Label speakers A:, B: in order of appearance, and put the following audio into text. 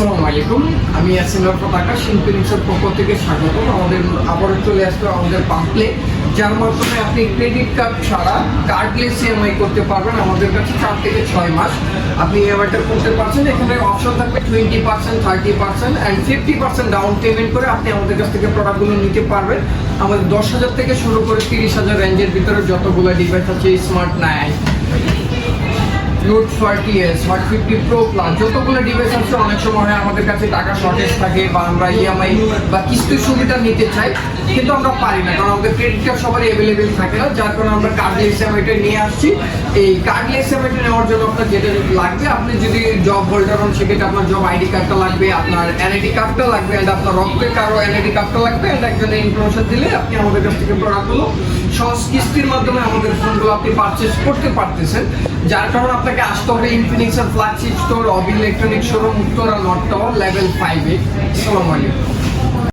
A: আসসালামু আলাইকুম, আমি ইয়াসিন পতাকা শিল্পীর পক্ষ থেকে স্বাগত। আমাদের আবারও চলে আসলো আমাদের পাম্পলেট, যার মাধ্যমে আপনি ক্রেডিট কার্ড ছাড়া কার্ডলেস ইএমআই করতে পারবেন। আমাদের কাছে 4 থেকে 6 মাস আপনি ইএমআইটা করতে পারছেন। এখানে অপশন থাকবে 20%, 30% অ্যান্ড 50% ডাউন পেমেন্ট করে আপনি আমাদের কাছ থেকে প্রোডাক্টগুলো নিতে পারবেন। আমাদের 10,000 থেকে শুরু করে 30,000 রেঞ্জের ভিতরে যতগুলো ডিভাইস আছে, smart 9, note 40s, hot 50 pro plus যতগুলো ডিভাইস আছে, অনেক সময় হয় আমাদের কাছে টাকা শর্টেজ থাকে বা আমরা ইএমআই বা কিস্তির সুবিধা নিতে চাই, কিন্তু আমরা পারি না, কারণ আমাদের ক্রেডিট কার্ড সবারই অ্যাভেলেবেল থাকে না। যার কারণে আমরা কার্ডলেস ইএমআইটা নিয়ে আসছি। এই কার্ডলেস ইএমআইটা নেওয়ার জন্য আপনার যেটা লাগবে, আপনি যদি জব হোল্ডার হন সেক্ষেত্রে আপনার জব আইডি কার্ডটা লাগবে, আপনার এনআইডি কার্ডটা লাগবে, অ্যান্ড আপনার রক্তের কারো এনআইডি কার্ডটা লাগবে, অ্যান্ড একজনের ইনফরমেশন দিলে আপনি আমাদের কাছ থেকে প্রোডাক্টগুলো সহজ কিস্তির মাধ্যমে আমাদের ফোনগুলো আপনি পারচেস করতে পারতেছেন। যার কারণে আপনাকে আসতে হবে ইনফিনিক্সের ফ্ল্যাগশিপ স্টোর, অবি electronic showroom, Uttara north tower, level 5-এ। আসসালামু আলাইকুম।